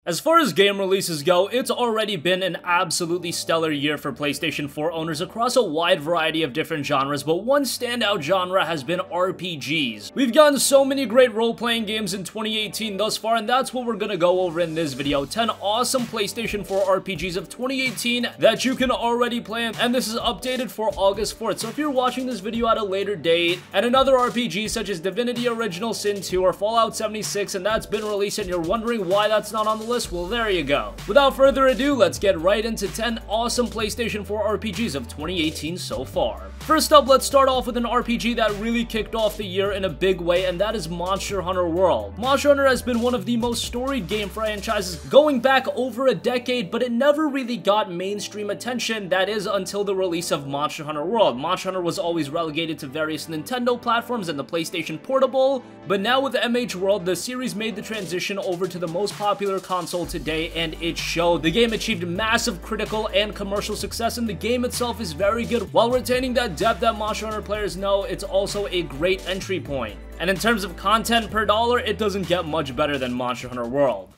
As far as game releases go, it's already been an absolutely stellar year for PlayStation 4 owners across a wide variety of different genres, but one standout genre has been RPGs. We've gotten so many great role-playing games in 2018 thus far, and that's what we're gonna go over in this video. 10 awesome PlayStation 4 RPGs of 2018 that you can already play, and this is updated for August 4th, so if you're watching this video at a later date, and another RPG such as Divinity Original Sin 2 or Fallout 76, and that's been released and you're wondering why that's not on the list, well, there you go. Without further ado, let's get right into 10 awesome PlayStation 4 RPGs of 2018 so far. First up, let's start off with an RPG that really kicked off the year in a big way, and that is Monster Hunter World. Monster Hunter has been one of the most storied game franchises going back over a decade, but it never really got mainstream attention, that is until the release of Monster Hunter World. Monster Hunter was always relegated to various Nintendo platforms and the PlayStation Portable, but now with MH World, the series made the transition over to the most popular console today, and it showed. The game achieved massive critical and commercial success, and the game itself is very good. While retaining that depth that Monster Hunter players know, it's also a great entry point. And in terms of content per dollar, it doesn't get much better than Monster Hunter World.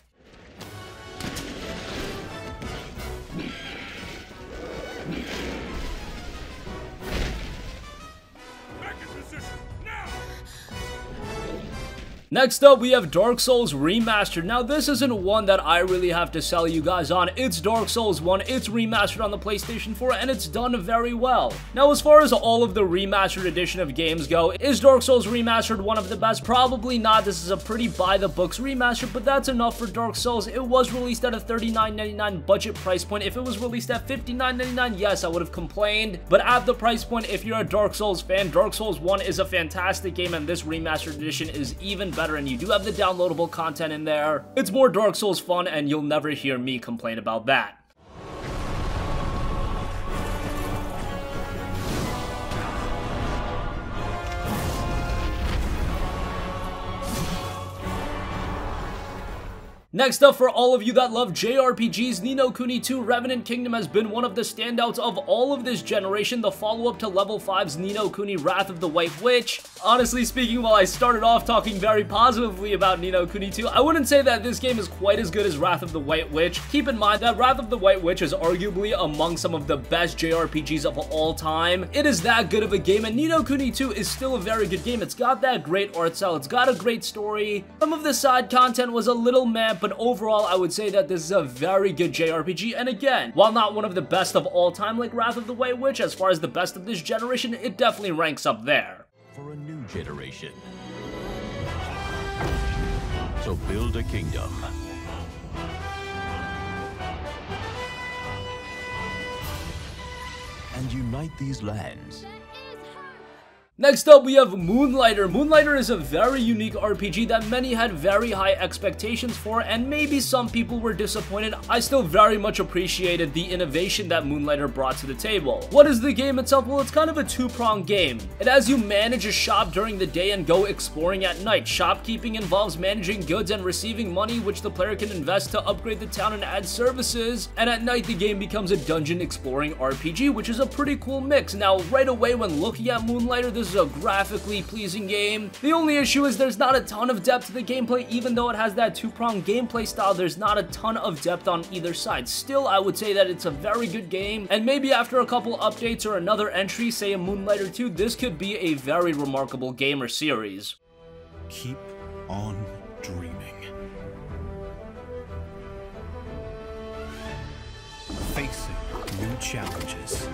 Next up, we have Dark Souls Remastered. Now, this isn't one that I really have to sell you guys on. It's Dark Souls 1, it's remastered on the PlayStation 4, and it's done very well. Now, as far as all of the remastered edition of games go, is Dark Souls Remastered one of the best? Probably not. This is a pretty by-the-books remaster, but that's enough for Dark Souls. It was released at a $39.99 budget price point. If it was released at $59.99, yes, I would have complained, but at the price point, if you're a Dark Souls fan, Dark Souls 1 is a fantastic game, and this remastered edition is even better. And you do have the downloadable content in there. It's more Dark Souls fun, and you'll never hear me complain about that. Next up, for all of you that love JRPGs, Ninokuni 2 Revenant Kingdom has been one of the standouts of all of this generation, the follow-up to Level 5's Ninokuni Wrath of the White Witch. Honestly speaking, while I started off talking very positively about Ninokuni 2, I wouldn't say that this game is quite as good as Wrath of the White Witch. Keep in mind that Wrath of the White Witch is arguably among some of the best JRPGs of all time. It is that good of a game, and Ninokuni 2 is still a very good game. It's got that great art style, it's got a great story. Some of the side content was a little meh, but overall, I would say that this is a very good JRPG, and again, while not one of the best of all time like Wrath of the White Witch, as far as the best of this generation, it definitely ranks up there. For a new generation. So build a kingdom. And unite these lands. Next up, we have Moonlighter. Moonlighter is a very unique RPG that many had very high expectations for, and maybe some people were disappointed. I still very much appreciated the innovation that Moonlighter brought to the table. What is the game itself? Well, it's kind of a two-pronged game. It has you manage a shop during the day and go exploring at night. Shopkeeping involves managing goods and receiving money, which the player can invest to upgrade the town and add services. And at night, the game becomes a dungeon exploring RPG, which is a pretty cool mix. Now, right away when looking at Moonlighter, this is a graphically pleasing game. The only issue is there's not a ton of depth to the gameplay. Even though it has that two-pronged gameplay style, there's not a ton of depth on either side. Still, I would say that it's a very good game, and maybe after a couple updates or another entry, say a Moonlighter 2, this could be a very remarkable game or series. Keep on dreaming. Facing new challenges.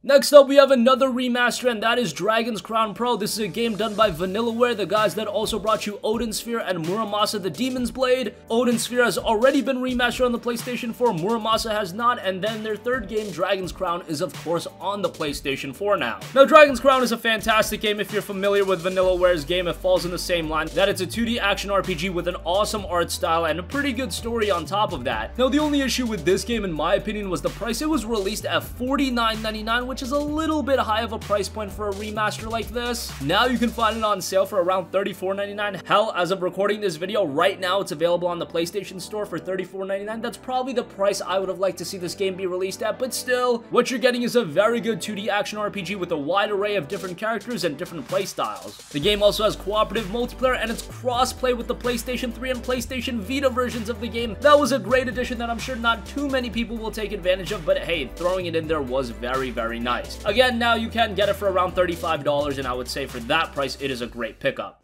Next up, we have another remaster, and that is Dragon's Crown Pro. This is a game done by Vanillaware, the guys that also brought you Odin Sphere and Muramasa the Demon's Blade. Odin Sphere has already been remastered on the PlayStation 4, Muramasa has not, and then their third game, Dragon's Crown, is of course on the PlayStation 4 now. Now, Dragon's Crown is a fantastic game. If you're familiar with Vanillaware's game, it falls in the same line, that it's a 2D action RPG with an awesome art style and a pretty good story on top of that. Now, the only issue with this game, in my opinion, was the price. It was released at $49.99, which is a little bit high of a price point for a remaster like this. Now you can find it on sale for around $34.99. Hell, as of recording this video, right now it's available on the PlayStation Store for $34.99. That's probably the price I would have liked to see this game be released at, but still, what you're getting is a very good 2D action RPG with a wide array of different characters and different playstyles. The game also has cooperative multiplayer, and it's cross-play with the PlayStation 3 and PlayStation Vita versions of the game. That was a great addition that I'm sure not too many people will take advantage of, but hey, throwing it in there was very, very nice. Again, now you can get it for around $35, and I would say for that price, it is a great pickup.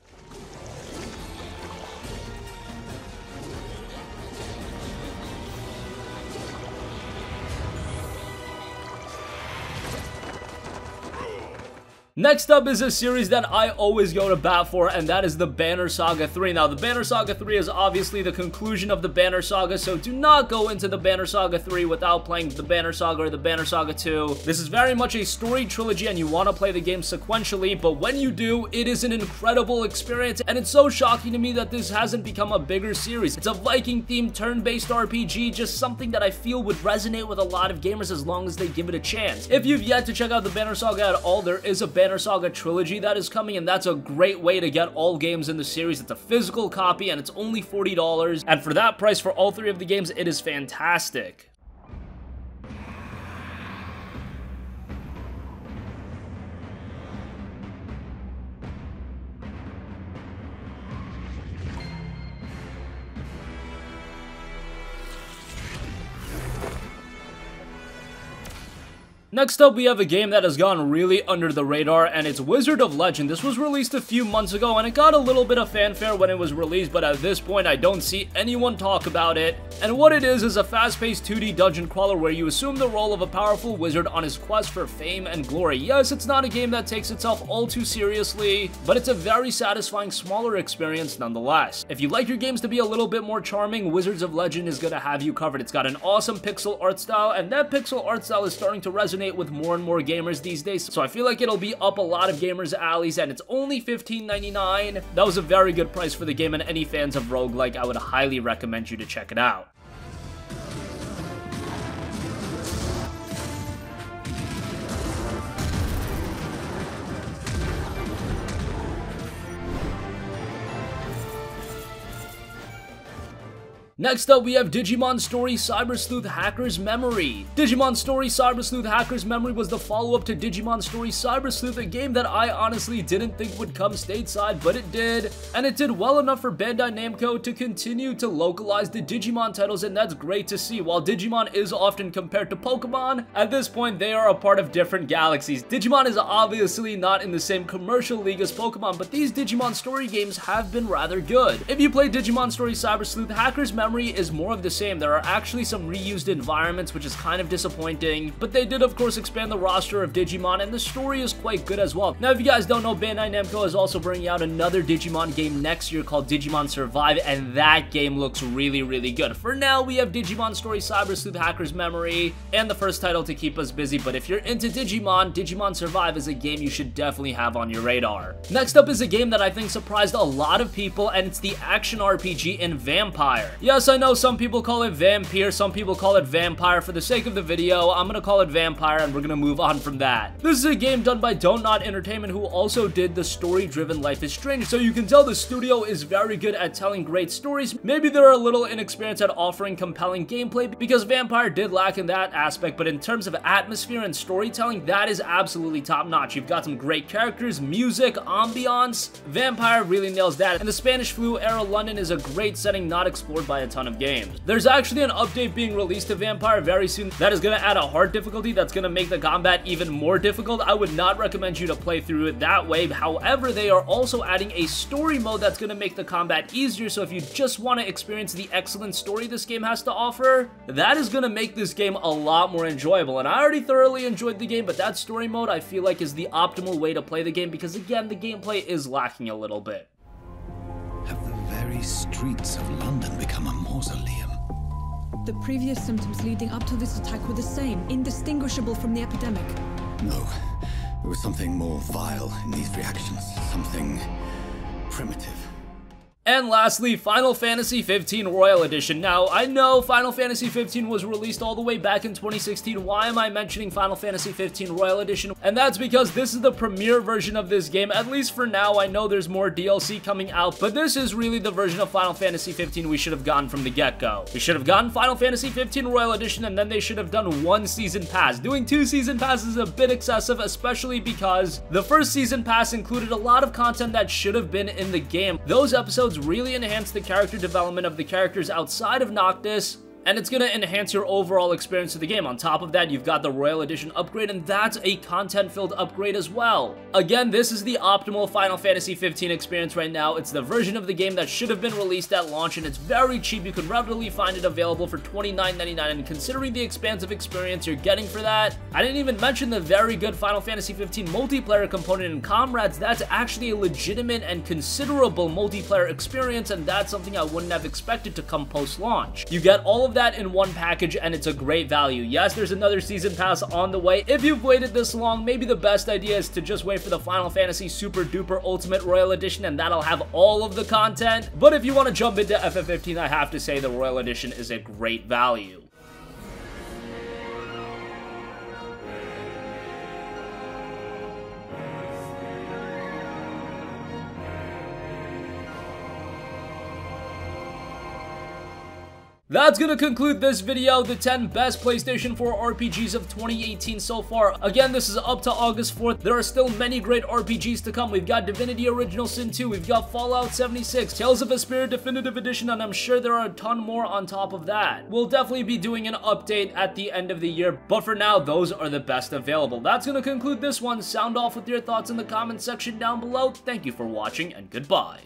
Next up is a series that I always go to bat for, and that is the Banner Saga 3. Now, the Banner Saga 3 is obviously the conclusion of the Banner Saga, so do not go into the Banner Saga 3 without playing the Banner Saga or the Banner Saga 2. This is very much a story trilogy, and you want to play the game sequentially, but when you do, it is an incredible experience, and it's so shocking to me that this hasn't become a bigger series. It's a Viking-themed turn-based RPG, just something that I feel would resonate with a lot of gamers as long as they give it a chance. If you've yet to check out the Banner Saga at all, there is a Banner Saga trilogy that is coming, and that's a great way to get all games in the series. It's a physical copy, and it's only $40, and for that price for all three of the games, it is fantastic. Next up, we have a game that has gone really under the radar, and it's Wizard of Legend. This was released a few months ago, and it got a little bit of fanfare when it was released, but at this point, I don't see anyone talk about it. And what it is a fast-paced 2D dungeon crawler where you assume the role of a powerful wizard on his quest for fame and glory. Yes, it's not a game that takes itself all too seriously, but it's a very satisfying, smaller experience nonetheless. If you like your games to be a little bit more charming, Wizards of Legend is gonna have you covered. It's got an awesome pixel art style, and that pixel art style is starting to resonate with more and more gamers these days, so I feel like it'll be up a lot of gamers' alleys, and it's only $15.99. That was a very good price for the game, and any fans of roguelike, I would highly recommend you to check it out. Next up, we have Digimon Story Cyber Sleuth Hacker's Memory. Digimon Story Cyber Sleuth Hacker's Memory was the follow-up to Digimon Story Cyber Sleuth, a game that I honestly didn't think would come stateside, but it did. And it did well enough for Bandai Namco to continue to localize the Digimon titles, and that's great to see. While Digimon is often compared to Pokemon, at this point they are a part of different galaxies. Digimon is obviously not in the same commercial league as Pokemon, but these Digimon Story games have been rather good. If you play Digimon Story Cyber Sleuth, Hacker's Memory is more of the same. There are actually some reused environments, which is kind of disappointing, but they did of course expand the roster of Digimon, and the story is quite good as well. Now, if you guys don't know, Bandai Namco is also bringing out another Digimon game next year called Digimon Survive, and that game looks really, really good. For now, we have Digimon Story Cyber Sleuth Hacker's Memory, and the first title to keep us busy, but if you're into Digimon, Digimon Survive is a game you should definitely have on your radar. Next up is a game that I think surprised a lot of people, and it's the action RPG in Vampyr. Yes, I know some people call it Vampyr, some people call it Vampyr. For the sake of the video, I'm gonna call it Vampyr, and we're gonna move on from that. This is a game done by Don't Not Entertainment, who also did the story-driven Life is Strange, so you can tell the studio is very good at telling great stories. Maybe they're a little inexperienced at offering compelling gameplay, because Vampyr did lack in that aspect, but in terms of atmosphere and storytelling, that is absolutely top-notch. You've got some great characters, music, ambiance. Vampyr really nails that, and the Spanish flu era London is a great setting not explored by a ton of games. There's actually an update being released to Vampyr very soon that is going to add a hard difficulty that's going to make the combat even more difficult. I would not recommend you to play through it that way. However, they are also adding a story mode that's going to make the combat easier, so if you just want to experience the excellent story this game has to offer, that is going to make this game a lot more enjoyable. And I already thoroughly enjoyed the game, but that story mode I feel like is the optimal way to play the game, because again, the gameplay is lacking a little bit. Have the very streets of London become a mausoleum? The previous symptoms leading up to this attack were the same, indistinguishable from the epidemic. No, there was something more vile in these reactions, something primitive. And lastly, Final Fantasy 15 Royal Edition. Now, I know Final Fantasy 15 was released all the way back in 2016. Why am I mentioning Final Fantasy 15 Royal Edition? And that's because this is the premiere version of this game, at least for now. I know there's more DLC coming out, but this is really the version of Final Fantasy 15 we should have gotten from the get-go. We should have gotten Final Fantasy 15 Royal Edition, and then they should have done one season pass. Doing 2 season passes is a bit excessive, especially because the first season pass included a lot of content that should have been in the game. Those episodes really enhance the character development of the characters outside of Noctis, and it's going to enhance your overall experience of the game. On top of that, you've got the Royal Edition upgrade, and that's a content-filled upgrade as well. Again, this is the optimal Final Fantasy 15 experience right now. It's the version of the game that should have been released at launch, and it's very cheap. You can readily find it available for $29.99, and considering the expansive experience you're getting for that, I didn't even mention the very good Final Fantasy 15 multiplayer component in Comrades. That's actually a legitimate and considerable multiplayer experience, and that's something I wouldn't have expected to come post-launch. You get all of that in one package, and it's a great value. Yes, there's another season pass on the way. If you've waited this long, maybe the best idea is to just wait for the Final Fantasy Super Duper Ultimate Royal Edition, and that'll have all of the content. But if you want to jump into FF15, I have to say the Royal Edition is a great value. That's gonna conclude this video, the 10 best PlayStation 4 RPGs of 2018 so far. Again, this is up to August 4th. There are still many great RPGs to come. We've got Divinity Original Sin 2, we've got Fallout 76, Tales of Vesperia Definitive Edition, and I'm sure there are a ton more on top of that. We'll definitely be doing an update at the end of the year, but for now, those are the best available. That's gonna conclude this one. Sound off with your thoughts in the comment section down below. Thank you for watching, and goodbye.